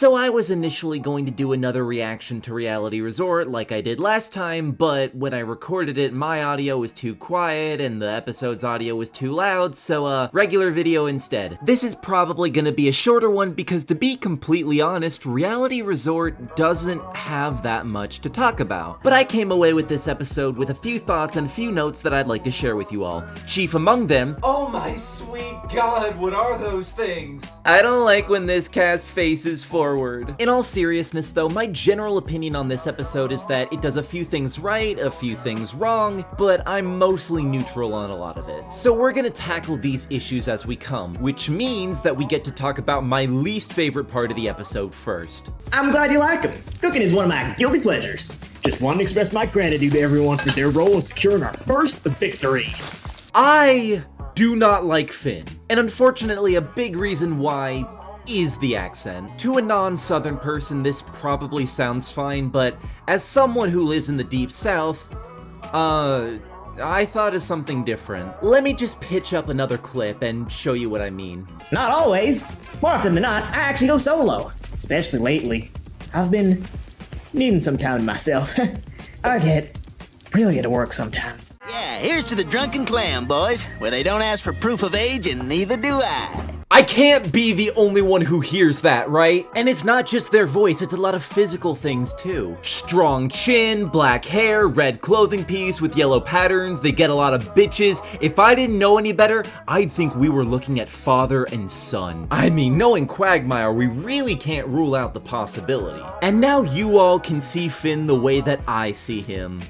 So I was initially going to do another reaction to Reality Resort like I did last time, but when I recorded it, my audio was too quiet and the episode's audio was too loud, so regular video instead. This is probably gonna be a shorter one because, to be completely honest, Reality Resort doesn't have that much to talk about. But I came away with this episode with a few thoughts and a few notes that I'd like to share with you all. Chief among them, oh my sweet god, what are those things? I don't like when this cast faces forward. In all seriousness though, my general opinion on this episode is that it does a few things right, a few things wrong, but I'm mostly neutral on a lot of it. So we're gonna tackle these issues as we come, which means that we get to talk about my least favorite part of the episode first. I'm glad you like them. Cooking is one of my guilty pleasures. Just wanted to express my gratitude to everyone for their role in securing our first victory. I do not like Finn, and unfortunately a big reason why is the accent. To a non-Southern person, this probably sounds fine, but as someone who lives in the Deep South, I thought of something different. Let me just pitch up another clip and show you what I mean. Not always. More often than not, I actually go solo. Especially lately. I've been needing some time to myself. I get really into work sometimes. Yeah, here's to the Drunken Clam, boys, where they don't ask for proof of age and neither do I. I can't be the only one who hears that, right? And it's not just their voice, it's a lot of physical things too. Strong chin, black hair, red clothing piece with yellow patterns, they get a lot of bitches. If I didn't know any better, I'd think we were looking at father and son. I mean, knowing Quagmire, we really can't rule out the possibility. And now you all can see Finn the way that I see him.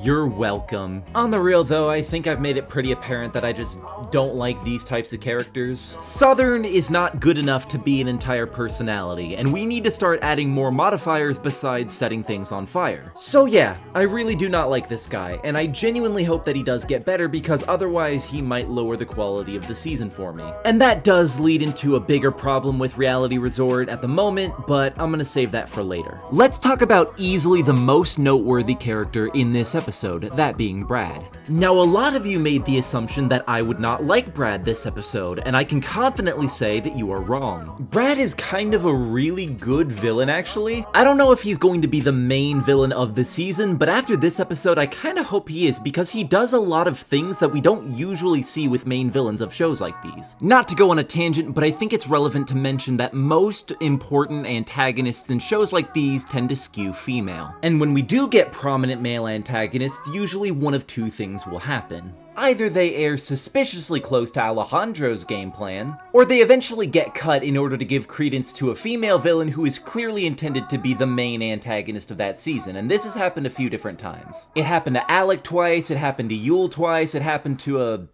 You're welcome. On the real though, I think I've made it pretty apparent that I just don't like these types of characters. Southern is not good enough to be an entire personality, and we need to start adding more modifiers besides setting things on fire. So yeah, I really do not like this guy, and I genuinely hope that he does get better because otherwise he might lower the quality of the season for me. And that does lead into a bigger problem with Reality Resort at the moment, but I'm gonna save that for later. Let's talk about easily the most noteworthy character in this episode, that being Brad. Now, a lot of you made the assumption that I would not like Brad this episode, and I can confidently say that you are wrong. Brad is kind of a really good villain, actually. I don't know if he's going to be the main villain of the season, but after this episode, I kinda hope he is, because he does a lot of things that we don't usually see with main villains of shows like these. Not to go on a tangent, but I think it's relevant to mention that most important antagonists in shows like these tend to skew female. And when we do get prominent male antagonists, usually one of two things will happen. Either they err suspiciously close to Alejandro's game plan, or they eventually get cut in order to give credence to a female villain who is clearly intended to be the main antagonist of that season, and this has happened a few different times. It happened to Alec twice, it happened to Yule twice, it happened to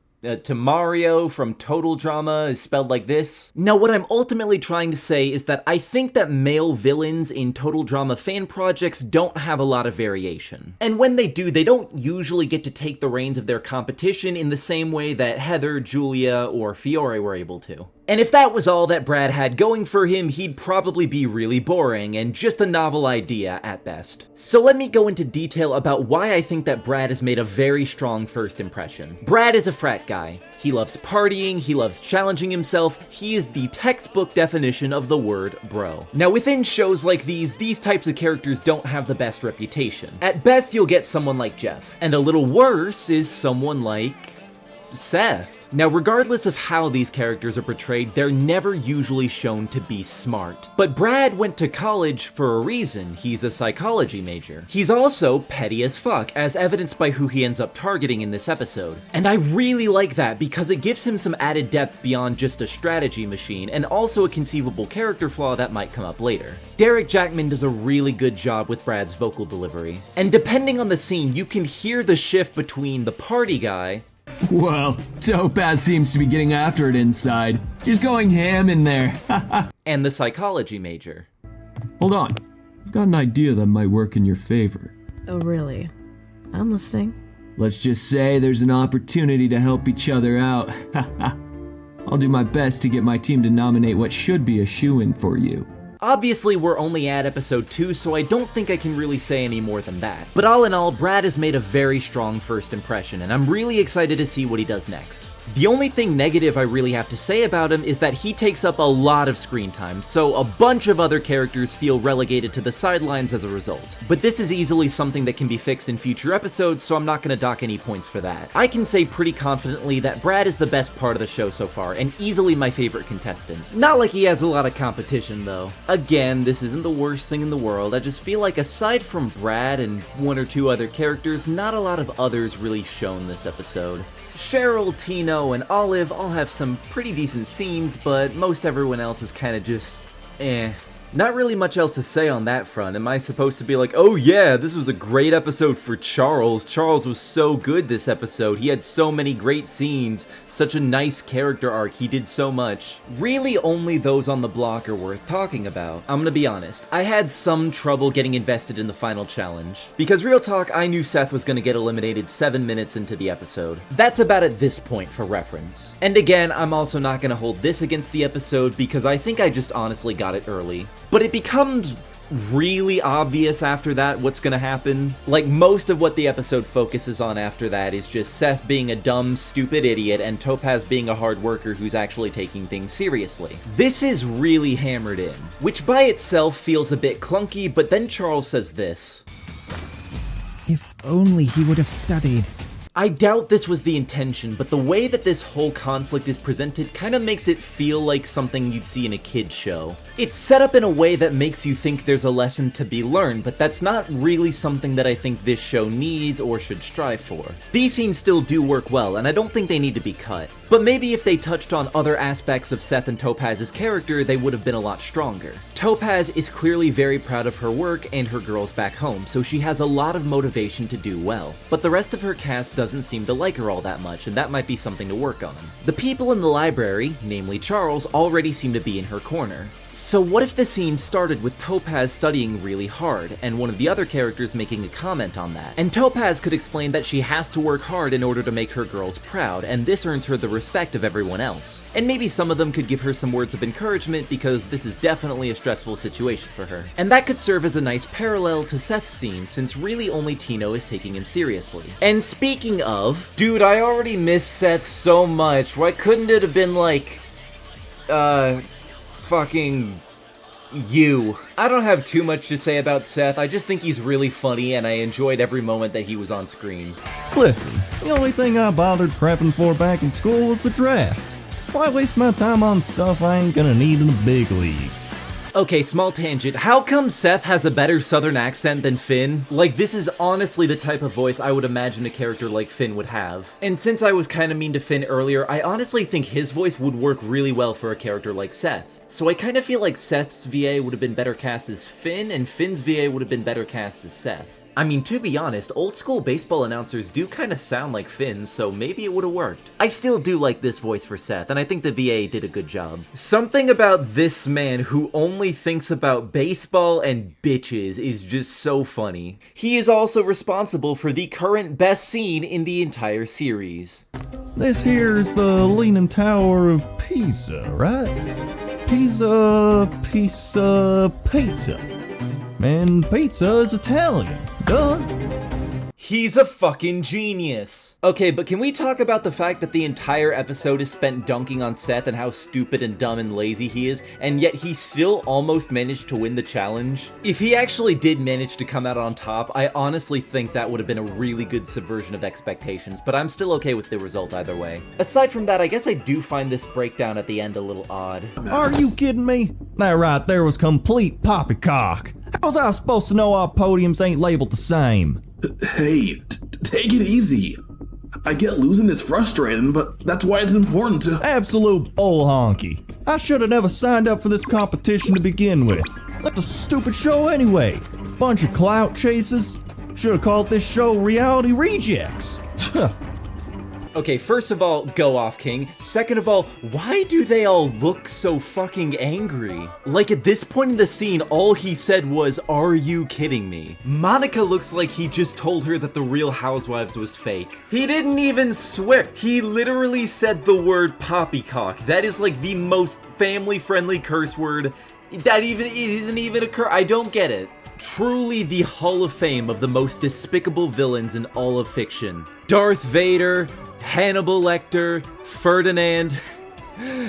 Mario from Total Drama is spelled like this. Now, what I'm ultimately trying to say is that I think that male villains in Total Drama fan projects don't have a lot of variation. And when they do, they don't usually get to take the reins of their competition in the same way that Heather, Julia, or Fiore were able to. And if that was all that Brad had going for him, he'd probably be really boring and just a novel idea at best. So let me go into detail about why I think that Brad has made a very strong first impression. Brad is a frat guy. He loves partying, he loves challenging himself, he is the textbook definition of the word bro. Now within shows like these types of characters don't have the best reputation. At best you'll get someone like Jeff, and a little worse is someone like Seth. Now, regardless of how these characters are portrayed, they're never usually shown to be smart. But Brad went to college for a reason. He's a psychology major. He's also petty as fuck, as evidenced by who he ends up targeting in this episode. And I really like that because it gives him some added depth beyond just a strategy machine, and also a conceivable character flaw that might come up later. Derek Jackman does a really good job with Brad's vocal delivery. And depending on the scene, you can hear the shift between the party guy, well, Topaz seems to be getting after it inside. She's going ham in there. and the psychology major. Hold on. I've got an idea that might work in your favor. Oh, really? I'm listening. Let's just say there's an opportunity to help each other out. I'll do my best to get my team to nominate what should be a shoo-in for you. Obviously, we're only at episode 2, so I don't think I can really say any more than that. But all in all, Brad has made a very strong first impression, and I'm really excited to see what he does next. The only thing negative I really have to say about him is that he takes up a lot of screen time, so a bunch of other characters feel relegated to the sidelines as a result. But this is easily something that can be fixed in future episodes, so I'm not gonna dock any points for that. I can say pretty confidently that Brad is the best part of the show so far, and easily my favorite contestant. Not like he has a lot of competition though. Again, this isn't the worst thing in the world, I just feel like aside from Brad and one or two other characters, not a lot of others really shown this episode. Cheryl, Tino, and Olive all have some pretty decent scenes, but most everyone else is kinda just eh. Not really much else to say on that front. Am I supposed to be like, oh yeah, this was a great episode for Charles. Charles was so good this episode. He had so many great scenes, such a nice character arc, he did so much. Really only those on the block are worth talking about. I'm gonna be honest, I had some trouble getting invested in the final challenge. Because real talk, I knew Seth was gonna get eliminated 7 minutes into the episode. That's about at this point for reference. And again, I'm also not gonna hold this against the episode because I think I just honestly got it early. But it becomes really obvious after that what's gonna happen. Like, most of what the episode focuses on after that is just Seth being a dumb, stupid idiot and Topaz being a hard worker who's actually taking things seriously. This is really hammered in, which by itself feels a bit clunky, but then Charles says this. If only he would have studied. I doubt this was the intention, but the way that this whole conflict is presented kinda makes it feel like something you'd see in a kid's show. It's set up in a way that makes you think there's a lesson to be learned, but that's not really something that I think this show needs or should strive for. These scenes still do work well, and I don't think they need to be cut. But maybe if they touched on other aspects of Seth and Topaz's character, they would have been a lot stronger. Topaz is clearly very proud of her work and her girls back home, so she has a lot of motivation to do well. But the rest of her cast doesn't seem to like her all that much, and that might be something to work on. The people in the library, namely Charles, already seem to be in her corner. So what if the scene started with Topaz studying really hard, and one of the other characters making a comment on that? And Topaz could explain that she has to work hard in order to make her girls proud, and this earns her the respect of everyone else. And maybe some of them could give her some words of encouragement because this is definitely a stressful situation for her. And that could serve as a nice parallel to Seth's scene, since really only Tino is taking him seriously. And speaking of, dude, I already miss Seth so much. Why couldn't it have been like, fucking you. I don't have too much to say about Seth, I just think he's really funny and I enjoyed every moment that he was on screen. Listen, the only thing I bothered prepping for back in school was the draft. Why waste my time on stuff I ain't gonna need in the big league? Okay, small tangent. How come Seth has a better southern accent than Finn? Like, this is honestly the type of voice I would imagine a character like Finn would have. And since I was kinda mean to Finn earlier, I honestly think his voice would work really well for a character like Seth. So I kinda feel like Seth's VA would have been better cast as Finn, and Finn's VA would have been better cast as Seth. I mean, to be honest, old school baseball announcers do kinda sound like Finn, so maybe it would've worked. I still do like this voice for Seth, and I think the VA did a good job. Something about this man who only thinks about baseball and bitches is just so funny. He is also responsible for the current best scene in the entire series. This here's the Leaning Tower of Pisa, right? Pisa. And pizza is Italian. Duh. He's a fucking genius. Okay, but can we talk about the fact that the entire episode is spent dunking on Seth and how stupid and dumb and lazy he is, and yet he still almost managed to win the challenge? If he actually did manage to come out on top, I honestly think that would have been a really good subversion of expectations, but I'm still okay with the result either way. Aside from that, I guess I do find this breakdown at the end a little odd. Are you kidding me? That right there was complete poppycock. How was I supposed to know our podiums ain't labeled the same? Hey, take it easy. I get losing is frustrating, but that's why it's important to— Absolute bull honky. I should have never signed up for this competition to begin with. That's a stupid show anyway. Bunch of clout chasers. Should have called this show Reality Rejects. Okay, first of all, go off, King. Second of all, why do they all look so fucking angry? Like, at this point in the scene, all he said was, "Are you kidding me?" Monica looks like he just told her that the Real Housewives was fake. He didn't even swear. He literally said the word poppycock. That is like the most family-friendly curse word That even isn't even occur. I don't get it. Truly the Hall of Fame of the most despicable villains in all of fiction. Darth Vader, Hannibal Lecter, Ferdinand,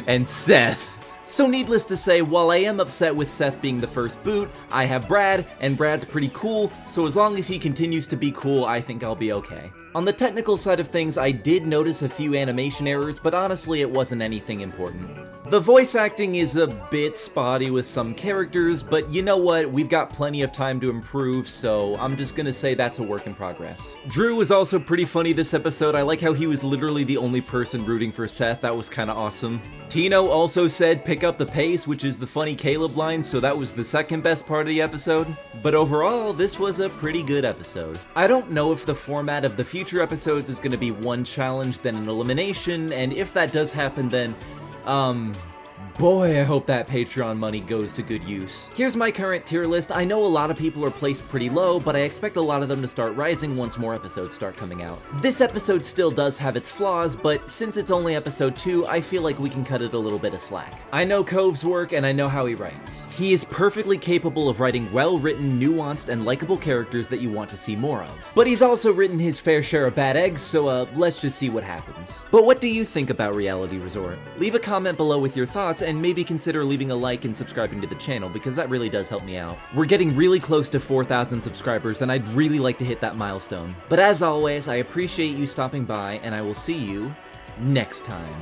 and Seth. So needless to say, while I am upset with Seth being the first boot, I have Brad, and Brad's pretty cool, so as long as he continues to be cool, I think I'll be okay. On the technical side of things, I did notice a few animation errors, but honestly it wasn't anything important. The voice acting is a bit spotty with some characters, but you know what, we've got plenty of time to improve, so I'm just gonna say that's a work in progress. Drew was also pretty funny this episode. I like how he was literally the only person rooting for Seth. That was kinda awesome. Tino also said pick up the pace, which is the funny Caleb line, so that was the second best part of the episode. But overall, this was a pretty good episode. I don't know if the format of the future episodes is gonna be one challenge, then an elimination, and if that does happen, then boy, I hope that Patreon money goes to good use. Here's my current tier list. I know a lot of people are placed pretty low, but I expect a lot of them to start rising once more episodes start coming out. This episode still does have its flaws, but since it's only episode 2, I feel like we can cut it a little bit of slack. I know Cove's work, and I know how he writes. He is perfectly capable of writing well-written, nuanced, and likable characters that you want to see more of. But he's also written his fair share of bad eggs, so let's just see what happens. But what do you think about Reality Resort? Leave a comment below with your thoughts, and maybe consider leaving a like and subscribing to the channel, because that really does help me out. We're getting really close to 4,000 subscribers, and I'd really like to hit that milestone. But as always, I appreciate you stopping by, and I will see you next time.